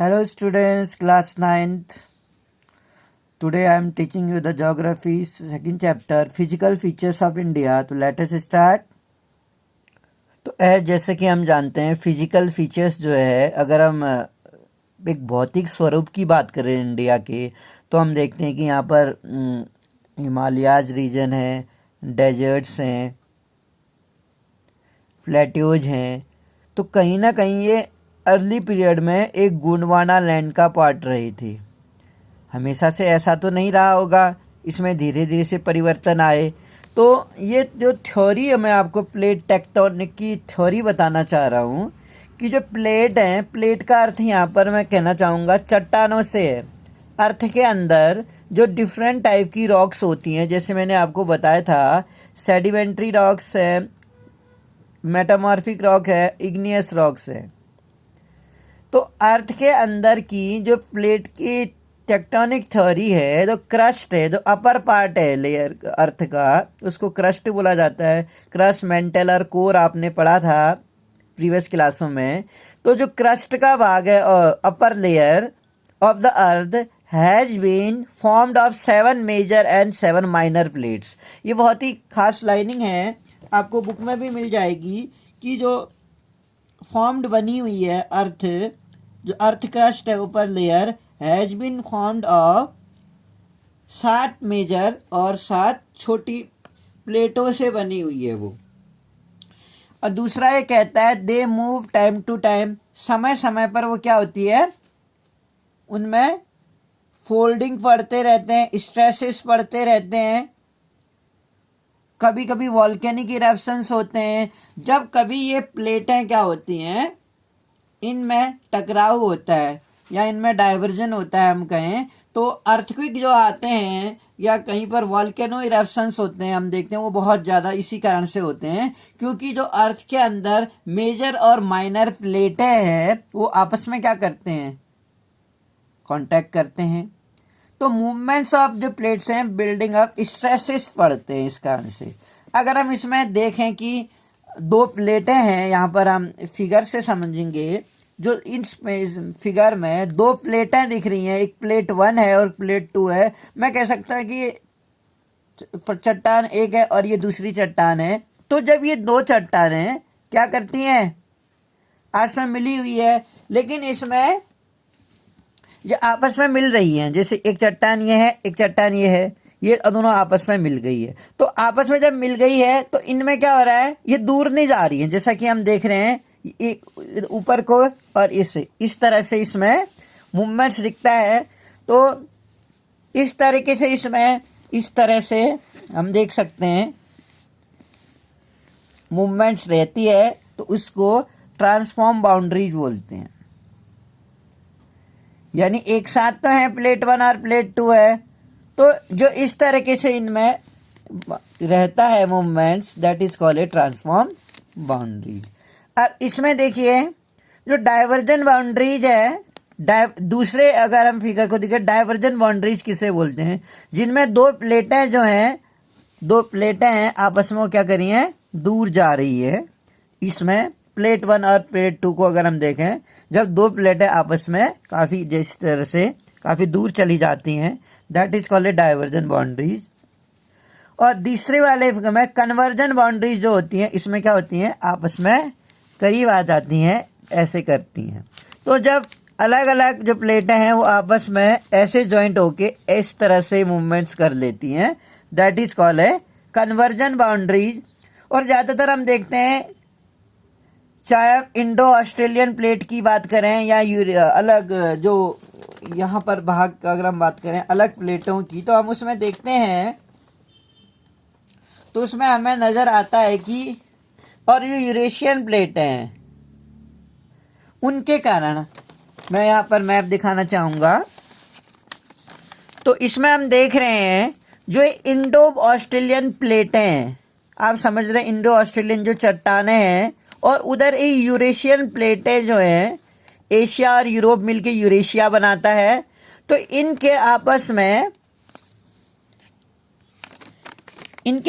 Hello students, class 9th. Today I am teaching you the geography second chapter, physical features of India. तो let us start. तो जैसे कि हम जानते हैं फिजिकल फीचर्स जो है, अगर हम एक भौतिक स्वरूप की बात करें इंडिया के, तो हम देखते हैं कि यहाँ पर हिमालयाज रीजन है, डेजर्ट्स हैं, प्लेट्यूज हैं। तो कहीं ना कहीं ये अर्ली पीरियड में एक गोंडवाना लैंड का पार्ट रही थी। हमेशा से ऐसा तो नहीं रहा होगा, इसमें धीरे धीरे से परिवर्तन आए। तो ये जो थ्योरी है, मैं आपको प्लेट टेक्टोनिक की थ्योरी बताना चाह रहा हूँ कि जो प्लेट हैं, प्लेट का अर्थ यहाँ पर मैं कहना चाहूँगा चट्टानों से है। अर्थ के अंदर जो डिफरेंट टाइप की रॉक्स होती हैं, जैसे मैंने आपको बताया था, सेडिमेंट्री रॉक्स है, मेटामॉर्फिक रॉक है, इग्नियस रॉक्स है। तो अर्थ के अंदर की जो प्लेट की टेक्टोनिक थ्योरी है, जो क्रस्ट है, जो अपर पार्ट है लेयर अर्थ का, उसको क्रस्ट बोला जाता है। क्रस्ट, मेंटल और कोर आपने पढ़ा था प्रीवियस क्लासों में। तो जो क्रस्ट का भाग है, upper layer of the earth has been formed of 7 major and 7 minor plates. ये बहुत ही खास लाइनिंग है, आपको बुक में भी मिल जाएगी कि जो फॉर्म्ड बनी हुई है अर्थ, जो अर्थ क्रस्ट है ऊपर layer, has been formed of 7 major और 7 छोटी प्लेटों से बनी हुई है वो। और दूसरा ये कहता है they move time to time, समय समय पर वो क्या होती है, उनमें फोल्डिंग पड़ते रहते हैं, स्ट्रेसेस पड़ते रहते हैं, कभी कभी वॉल्केनिक इरप्शंस होते हैं। जब कभी ये प्लेटें क्या होती हैं, इनमें टकराव होता है या इनमें डाइवर्जन होता है, हम कहें तो अर्थक्वेक जो आते हैं या कहीं पर वॉल्केनो इरप्शंस होते हैं, हम देखते हैं वो बहुत ज़्यादा इसी कारण से होते हैं क्योंकि जो अर्थ के अंदर मेजर और माइनर प्लेटें हैं वो आपस में क्या करते हैं, कांटेक्ट करते हैं। तो मूवमेंट्स ऑफ जो प्लेट्स हैं, बिल्डिंग अप स्ट्रेसेस पड़ते हैं इस कारण से। अगर हम इसमें देखें कि 2 प्लेटें हैं, यहाँ पर हम फिगर से समझेंगे, जो इस फिगर में 2 प्लेटें दिख रही हैं, एक प्लेट 1 है और प्लेट 2 है। मैं कह सकता हूँ कि चट्टान एक है और ये दूसरी चट्टान है। तो जब ये 2 चट्टानें क्या करती हैं, आपस में मिली हुई है, लेकिन इसमें जो आपस में मिल रही हैं, जैसे एक चट्टान ये है, एक चट्टान ये है, ये दोनों आपस में मिल गई है। तो आपस में जब मिल गई है तो इनमें क्या हो रहा है, ये दूर नहीं जा रही है, जैसा कि हम देख रहे हैं एक ऊपर को और इस तरह से इसमें मूवमेंट्स दिखता है। तो इस तरीके से इसमें इस तरह से हम देख सकते हैं मूवमेंट्स रहती है, तो उसको ट्रांसफॉर्म बाउंड्रीज बोलते हैं। यानी एक साथ तो है प्लेट 1 और प्लेट 2 है, तो जो इस तरीके से इनमें रहता है movements, that is called a transform boundaries. अब इसमें देखिए जो डाइवर्जन बाउंड्रीज है, दूसरे अगर हम फिगर को देखें, डाइवर्जन बाउंड्रीज किसे बोलते हैं, जिनमें 2 प्लेटें जो हैं, 2 प्लेटें हैं आपस में वो क्या कर रही हैं, दूर जा रही है। इसमें प्लेट 1 और प्लेट 2 को अगर हम देखें, जब 2 प्लेटें आपस में काफ़ी जिस तरह से काफ़ी दूर चली जाती हैं, that is called a diversion boundaries. और दूसरे वाले में कन्वर्जन बाउंड्रीज जो होती हैं, इसमें क्या होती हैं, आपस में करीब आ जाती हैं, ऐसे करती हैं। तो जब अलग अलग जो प्लेटें हैं वो आपस में ऐसे जॉइंट होके इस तरह से मूवमेंट्स कर लेती हैं, that is called a conversion boundaries. और ज़्यादातर हम देखते हैं, चाहे इंडो ऑस्ट्रेलियन प्लेट की बात करें या अलग जो यहाँ पर भाग अगर हम बात करें अलग प्लेटों की, तो हम उसमें देखते हैं तो उसमें हमें नज़र आता है कि और ये यूरेशियन प्लेटें हैं, उनके कारण मैं यहाँ पर मैप दिखाना चाहूँगा। तो इसमें हम देख रहे हैं जो इंडो ऑस्ट्रेलियन प्लेटें हैं, आप समझ रहे हैं, इंडो ऑस्ट्रेलियन जो चट्टानें हैं, और उधर ये यूरेशियन प्लेटें जो हैं, एशिया और यूरोप मिलके यूरेशिया बनाता है। तो इनके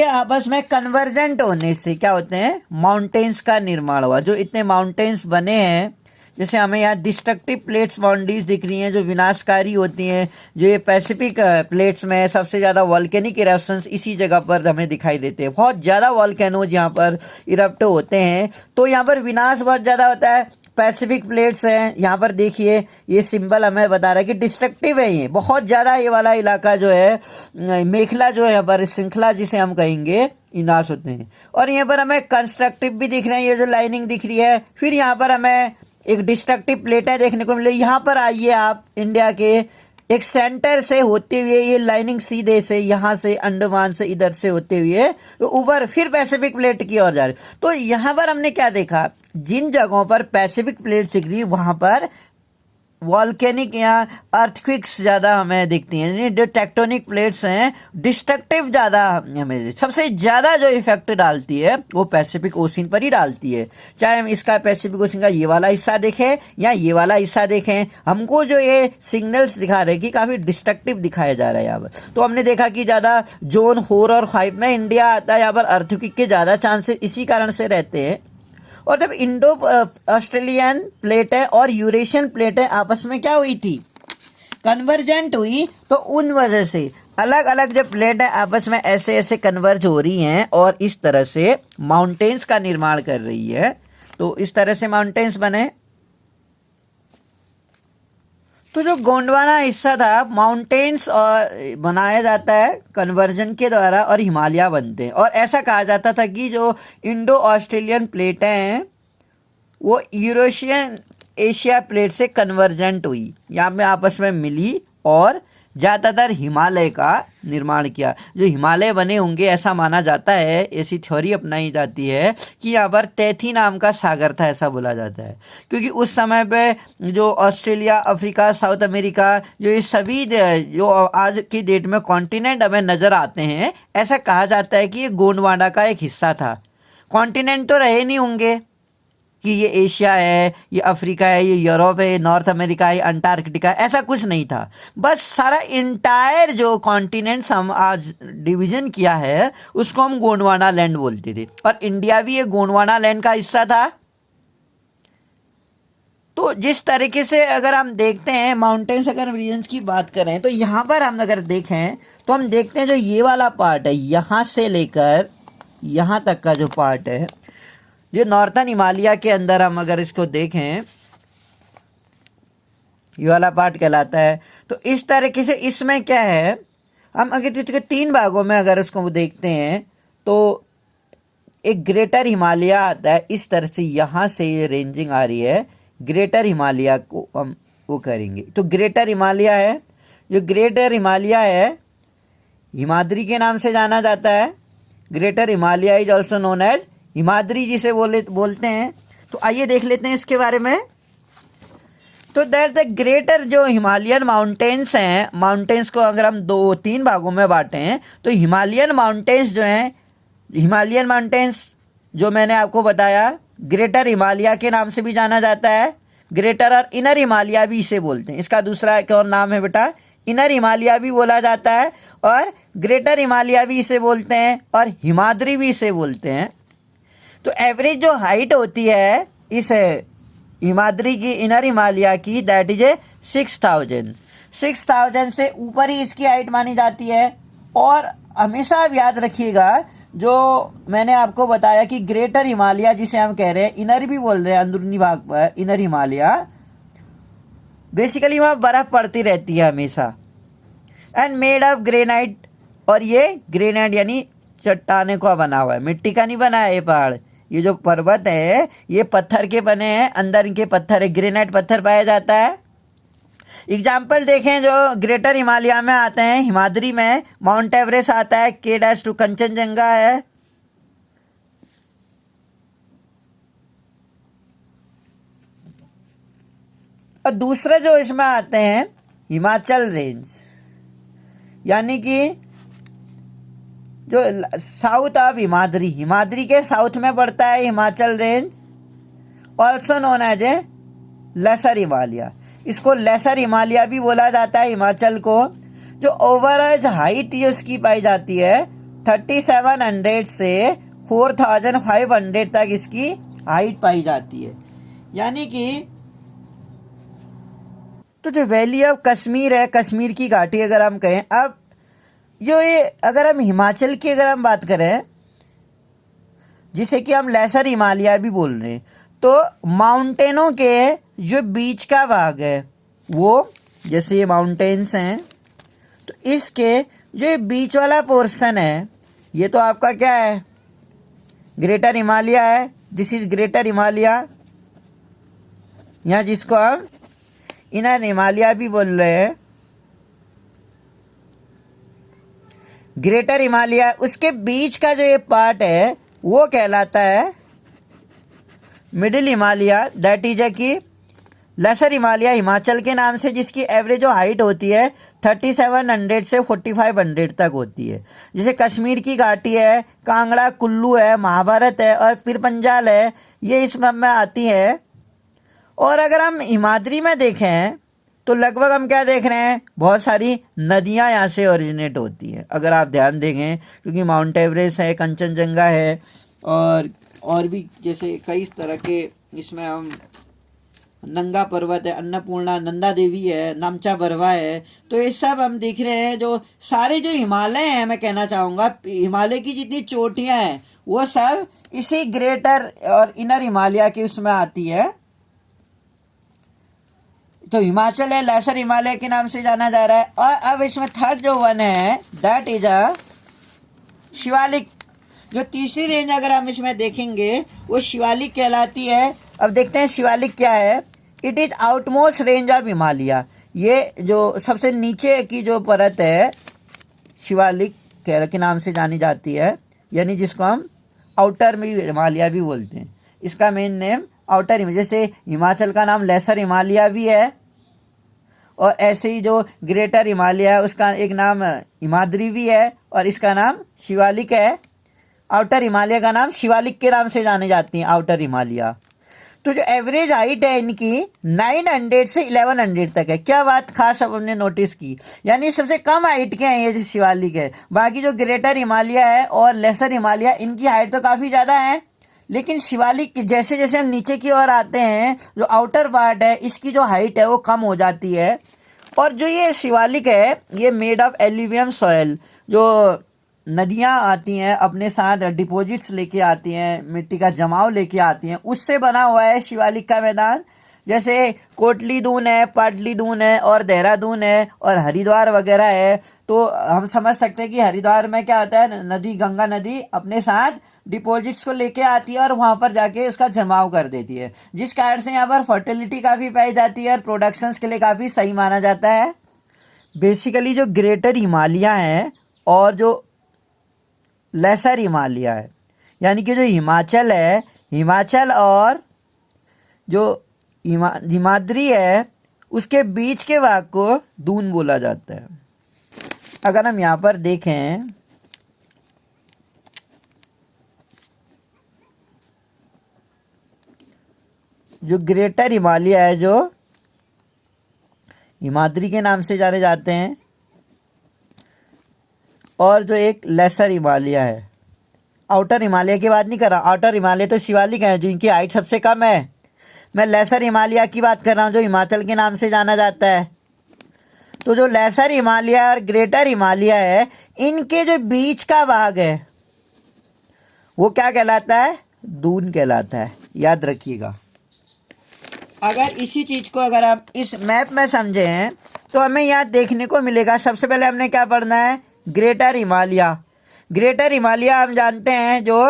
आपस में कन्वर्जेंट होने से क्या होते हैं, माउंटेन्स का निर्माण हुआ। जो इतने माउंटेन्स बने हैं, जैसे हमें यहाँ डिस्ट्रक्टिव प्लेट्स बाउंड्रीज दिख रही हैं जो विनाशकारी होती हैं, जो ये पैसिफिक प्लेट्स में सबसे ज़्यादा वॉल्केनिक इरप्शंस इसी जगह पर हमें दिखाई देते हैं। बहुत ज़्यादा वॉल्केनोज यहाँ पर इरप्ट होते हैं, तो यहाँ पर विनाश बहुत ज़्यादा होता है। पैसिफिक प्लेट्स हैं, यहाँ पर देखिए ये सिंबल हमें बता रहा है कि डिस्ट्रक्टिव है, ये बहुत ज़्यादा ये वाला इलाका जो है मेखला जो है यहाँ पर श्रृंखला जिसे हम कहेंगे विनाश होते हैं। और यहाँ पर हमें कंस्ट्रक्टिव भी दिख रहे हैं, ये जो लाइनिंग दिख रही है। फिर यहाँ पर हमें एक डिस्ट्रक्टिव प्लेटें देखने को मिले। यहाँ पर आइए आप, इंडिया के एक सेंटर से होते हुए ये लाइनिंग सीधे से यहाँ से अंडमान से इधर से होते हुए तो ऊपर फिर पैसिफिक प्लेट की ओर जा रही। तो यहाँ पर हमने क्या देखा, जिन जगहों पर पैसिफिक प्लेट दिख रही वहाँ पर वॉल्केनिक या अर्थक्विक्स ज़्यादा हमें दिखती हैं, यानी जो टेक्टोनिक प्लेट्स हैं डिस्ट्रक्टिव ज़्यादा हमें सबसे ज़्यादा जो इफेक्ट डालती है वो पैसिफिक ओशन पर ही डालती है। चाहे हम इसका पैसिफिक ओशन का ये वाला हिस्सा देखें या ये वाला हिस्सा देखें, हमको जो ये सिग्नल्स दिखा रहे हैं कि काफ़ी डिस्ट्रक्टिव दिखाया जा रहा है यहाँ पर। तो हमने देखा कि ज़्यादा जोन 4 और 5 में इंडिया आता है, यहाँ पर अर्थक्विक के ज़्यादा चांसेस इसी कारण से रहते हैं। और जब इंडो ऑस्ट्रेलियन प्लेटें और यूरेशियन प्लेटें आपस में क्या हुई थी, कन्वर्जेंट हुई, तो उन वजह से अलग अलग जो प्लेटें आपस में ऐसे ऐसे कन्वर्ज हो रही हैं और इस तरह से माउंटेन्स का निर्माण कर रही है। तो इस तरह से माउंटेन्स बने। तो जो गोंडवाना हिस्सा था, माउंटेन्स और बनाया जाता है कन्वर्जन के द्वारा और हिमालय बनते हैं। और ऐसा कहा जाता था कि जो इंडो ऑस्ट्रेलियन प्लेटें हैं वो यूरेशियन एशिया प्लेट से कन्वर्जेंट हुई, यहाँ पे आपस में मिली और ज़्यादातर हिमालय का निर्माण किया। जो हिमालय बने होंगे ऐसा माना जाता है, ऐसी थ्योरी अपनाई जाती है कि यहाँ पर तैथी नाम का सागर था, ऐसा बोला जाता है। क्योंकि उस समय पे जो ऑस्ट्रेलिया, अफ्रीका, साउथ अमेरिका, जो ये सभी जो आज की डेट में कॉन्टिनेंट हमें नज़र आते हैं, ऐसा कहा जाता है कि ये गोंडवाना का एक हिस्सा था। कॉन्टिनेंट तो रहे नहीं होंगे कि ये एशिया है, ये अफ्रीका है, ये यूरोप है, ये नॉर्थ अमेरिका है, अंटार्कटिका है, ऐसा कुछ नहीं था। बस सारा इंटायर जो कॉन्टिनेंट्स हम आज डिवीजन किया है उसको हम गोंडवाना लैंड बोलते थे, और इंडिया भी ये गोंडवाना लैंड का हिस्सा था। तो जिस तरीके से अगर हम देखते हैं माउंटेन्स, अगर रीजन्स की बात करें तो यहाँ पर हम अगर देखें तो हम देखते हैं जो ये वाला पार्ट है, यहाँ से लेकर यहाँ तक का जो पार्ट है, ये नॉर्थन हिमालय के अंदर हम अगर इसको देखें, ये वाला पार्ट कहलाता है। तो इस तरीके से इसमें क्या है, हम अगर इसके 3 भागों में अगर इसको देखते हैं तो एक ग्रेटर हिमालय आता है, इस तरह से यहाँ से ये रेंजिंग आ रही है, ग्रेटर हिमालय को हम वो करेंगे। तो ग्रेटर हिमालय है, जो ग्रेटर हिमालय है हिमाद्री के नाम से जाना जाता है। Greater Himalaya is also known as Himadri जिसे बोलते हैं। तो आइए देख लेते हैं इसके बारे में। तो दैट द ग्रेटर जो हिमालयन माउंटेन्स हैं, माउंटेन्स को अगर हम 2-3 भागों में बांटें तो हिमालयन माउंटेन्स जो हैं, हिमालयन माउंटेन्स जो मैंने आपको बताया ग्रेटर हिमालय के नाम से भी जाना जाता है। ग्रेटर और इनर हिमालय भी इसे बोलते हैं। इसका दूसरा एक और नाम है बेटा, इनर हिमालय भी बोला जाता है, और ग्रेटर हिमालय भी इसे बोलते हैं, और हिमाद्री भी इसे बोलते हैं। तो एवरेज जो हाइट होती है इस हिमाद्री की, इनर हिमालय की, दैट इज 6000 से ऊपर ही इसकी हाइट मानी जाती है। और हमेशा आप याद रखिएगा जो मैंने आपको बताया कि ग्रेटर हिमालय जिसे हम कह रहे हैं, इनर भी बोल रहे हैं अंदरूनी भाग पर, इनर हिमालय बेसिकली वहाँ बर्फ़ पड़ती रहती है हमेशा, एंड मेड ऑफ ग्रेनाइट। और ये ग्रेनाइट यानी चट्टाने का बना हुआ है, मिट्टी का नहीं बना है ये पहाड़। ये जो पर्वत है ये पत्थर के बने हैं, अंदर इनके पत्थर है, ग्रेनाइट पत्थर पाया जाता है। एग्जाम्पल देखें जो ग्रेटर हिमालय में आते हैं, हिमाद्री में माउंट एवरेस्ट आता है, K-2 कंचनजंगा है, और दूसरा जो इसमें आते हैं हिमाचल रेंज, यानी कि जो साउथ ऑफ हिमाद्री, हिमाद्री के साउथ में पड़ता है Himachal range, also known as a lesser Himalaya. इसको लेसर हिमालय भी बोला जाता है हिमाचल को। जो ओवरऑल हाइट इसकी पाई जाती है 3700 से 4500 तक इसकी हाइट पाई जाती है। यानी कि तो जो वैली ऑफ कश्मीर है, कश्मीर की घाटी अगर हम कहें, अब जो ये अगर हम हिमाचल की अगर हम बात करें, जिसे कि हम लेसर हिमालय भी बोल रहे हैं, तो माउंटेनों के जो बीच का भाग है वो, जैसे ये माउंटेन्स हैं, तो इसके जो ये बीच वाला पोर्शन है ये तो आपका क्या है, ग्रेटर हिमालय है। दिस इज ग्रेटर हिमालय, यहाँ जिसको हम इनर हिमालय भी बोल रहे हैं, ग्रेटर हिमालय। उसके बीच का जो ये पार्ट है वो कहलाता है मिडिल हिमालय, दैट इज कि लेसर हिमालय हिमाचल के नाम से, जिसकी एवरेज जो हाइट होती है 3700 से 4500 तक होती है। जैसे कश्मीर की घाटी है, कांगड़ा, कुल्लू है, महाभारत है और फिर पंजाल है, ये इस में आती है। और अगर हम हिमाद्री में देखें तो लगभग हम क्या देख रहे हैं, बहुत सारी नदियां यहाँ से ओरिजिनेट होती हैं अगर आप ध्यान देंगे, क्योंकि माउंट एवरेस्ट है, कंचनजंगा है और भी जैसे कई तरह के, इसमें हम नंगा पर्वत है, अन्नपूर्णा, नंदा देवी है, नामचा बरवा है, तो ये सब हम देख रहे हैं। जो सारे जो हिमालय हैं, मैं कहना चाहूँगा हिमालय की जितनी चोटियाँ हैं वो सब इसी ग्रेटर और इनर हिमालय के उसमें आती है। तो हिमाचल है, लेसर हिमालय के नाम से जाना जा रहा है। और अब इसमें थर्ड जो वन है दैट इज अ शिवालिक। जो तीसरी रेंज अगर हम इसमें देखेंगे वो शिवालिक कहलाती है। अब देखते हैं शिवालिक क्या है। It is outmost range of Himalaya. ये जो सबसे नीचे की जो परत है शिवालिक के नाम से जानी जाती है, यानी जिसको हम आउटर में हिमालय भी बोलते हैं। इसका मेन नेम आउटर हिमालय, जैसे हिमाचल का नाम लेसर हिमालय भी है और ऐसे ही जो ग्रेटर हिमालय है उसका एक नाम हिमाद्री भी है और इसका नाम शिवालिक है। आउटर हिमालय का नाम शिवालिक के नाम से जाने जाती हैं आउटर हिमालय। तो जो एवरेज हाइट है इनकी 900 से 1100 तक है। क्या बात खास अब हमने नोटिस की, यानी सबसे कम हाइट के हैं ये जो शिवालिक है। बाकी जो ग्रेटर हिमालय है और लेसर हिमालय, इनकी हाइट तो काफ़ी ज़्यादा है, लेकिन शिवालिक जैसे जैसे हम नीचे की ओर आते हैं, जो आउटर पार्ट है इसकी जो हाइट है वो कम हो जाती है। और जो ये शिवालिक है ये मेड ऑफ एल्यूवियम सॉयल, जो नदियाँ आती हैं अपने साथ डिपॉजिट्स लेके आती हैं, मिट्टी का जमाव लेके आती हैं, उससे बना हुआ है शिवालिक का मैदान। जैसे कोटली दून है, पाटली दून है और देहरादून है और हरिद्वार वगैरह है। तो हम समझ सकते हैं कि हरिद्वार में क्या होता है, नदी, गंगा नदी अपने साथ डिपॉजिट्स को लेके आती है और वहाँ पर जाके उसका जमाव कर देती है, जिस कारण से यहाँ पर फर्टिलिटी काफ़ी पाई जाती है और प्रोडक्शंस के लिए काफ़ी सही माना जाता है। बेसिकली जो ग्रेटर हिमालय है और जो लेसर हिमालय है, यानी कि जो हिमाचल है, हिमाचल और जो हिमाद्री है उसके बीच के भाग को दून बोला जाता है। अगर हम यहाँ पर देखें जो ग्रेटर हिमालय है जो हिमाद्री के नाम से जाने जाते हैं और जो एक लेसर हिमालय है, आउटर हिमालय की बात नहीं कर रहा, आउटर हिमालय तो शिवालिक है जिनकी हाइट सबसे कम है। मैं लेसर हिमालय की बात कर रहा हूँ जो हिमाचल के नाम से जाना जाता है। तो जो लेसर हिमालय और ग्रेटर हिमालय है इनके जो बीच का भाग है वो क्या कहलाता है, दून कहलाता है। याद रखिएगा। अगर इसी चीज़ को अगर आप इस मैप में समझे हैं तो हमें यहाँ देखने को मिलेगा। सबसे पहले हमने क्या पढ़ना है, ग्रेटर हिमालय। ग्रेटर हिमालय हम जानते हैं जो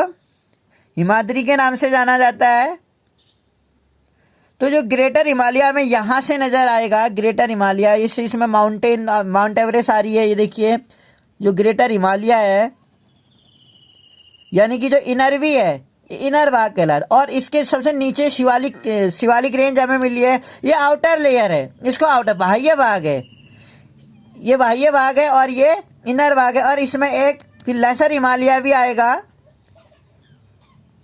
हिमाद्री के नाम से जाना जाता है। तो जो ग्रेटर हिमालय में यहाँ से नज़र आएगा, ग्रेटर हिमालय, इसमें माउंट एवरेस्ट आ रही है। ये देखिए जो ग्रेटर हिमालय है यानी कि जो इनर भी है, इनर भाग कहलाता। और इसके सबसे नीचे शिवालिक रेंज हमें मिली है, ये आउटर लेयर है, इसको आउटर बाह्य भाग है, ये बाह्य भाग है और ये इनर भाग है। और इसमें एक फिर लेसर हिमालय भी आएगा,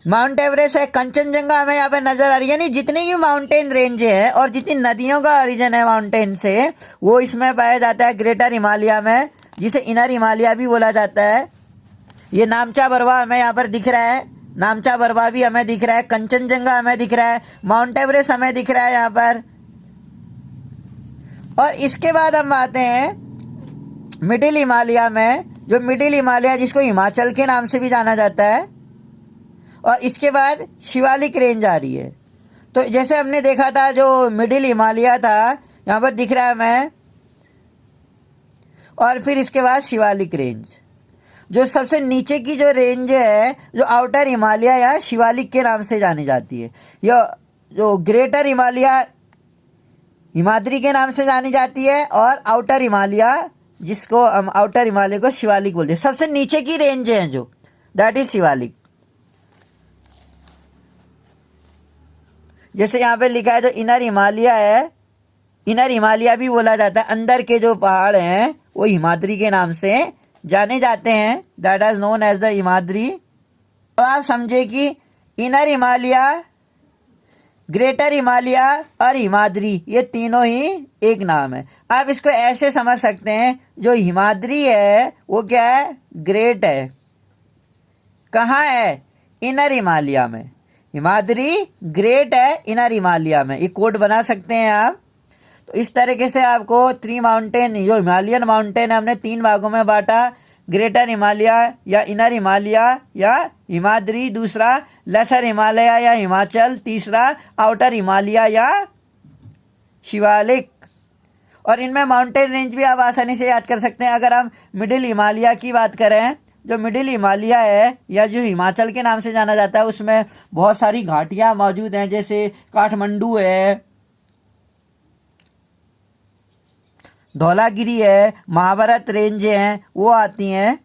माउंट एवरेस्ट है, कंचनजंगा हमें यहाँ पे नजर आ रही है। यानी जितनी भी माउंटेन रेंज है और जितनी नदियों का ओरिजिन है माउंटेन से, वो इसमें पाया जाता है ग्रेटर हिमालय में, जिसे इनर हिमालय भी बोला जाता है। ये नामचा बरवा हमें यहाँ पर दिख रहा है, नामचा बरवा भी हमें दिख रहा है, कंचनजंगा हमें दिख रहा है, माउंट एवरेस्ट हमें दिख रहा है यहाँ पर। और इसके बाद हम आते हैं मिडिल हिमालय में, जो मिडिल हिमालय जिसको हिमाचल के नाम से भी जाना जाता है, और इसके बाद शिवालिक रेंज आ रही है। तो जैसे हमने देखा था जो मिडिल हिमालय था, यहाँ पर दिख रहा है हमें, और फिर इसके बाद शिवालिक रेंज, जो सबसे नीचे की जो रेंज है, जो आउटर हिमालय या शिवालिक के नाम से जानी जाती है, या जो ग्रेटर हिमालय हिमाद्री के नाम से जानी जाती है, और आउटर हिमालय जिसको हम आउटर हिमालय को शिवालिक बोलते हैं। सबसे नीचे की रेंज है जो, दैट इज शिवालिक। जैसे यहाँ पे लिखा है जो इनर हिमालय है, इनर हिमालय भी बोला जाता है, अंदर के जो पहाड़ हैं वो हिमाद्री के नाम से जाने जाते हैं, that is known as the Himadri. तो आप समझे कि इनर हिमालय, ग्रेटर हिमालय और हिमाद्री ये तीनों ही एक नाम है। आप इसको ऐसे समझ सकते हैं, जो हिमाद्री है वो क्या है, ग्रेट है। कहाँ है, इनर हिमालय में। हिमाद्री ग्रेट है इनर हिमालय में, ये कोड बना सकते हैं आप। तो इस तरीके से आपको 3 माउंटेन, जो हिमालयन माउंटेन है, हमने 3 भागों में बांटा, ग्रेटर हिमालय या इनर हिमालय या हिमाद्री, दूसरा लेसर हिमालय या हिमाचल, तीसरा आउटर हिमालय या शिवालिक। और इनमें माउंटेन रेंज भी आप आसानी से याद कर सकते हैं। अगर हम मिडिल हिमालय की बात करें, जो मिडिल हिमालय है या जो हिमाचल के नाम से जाना जाता है, उसमें बहुत सारी घाटियां मौजूद हैं, जैसे काठमांडू है, धौलागिरी है, महाभारत रेंज हैं, वो आती हैं।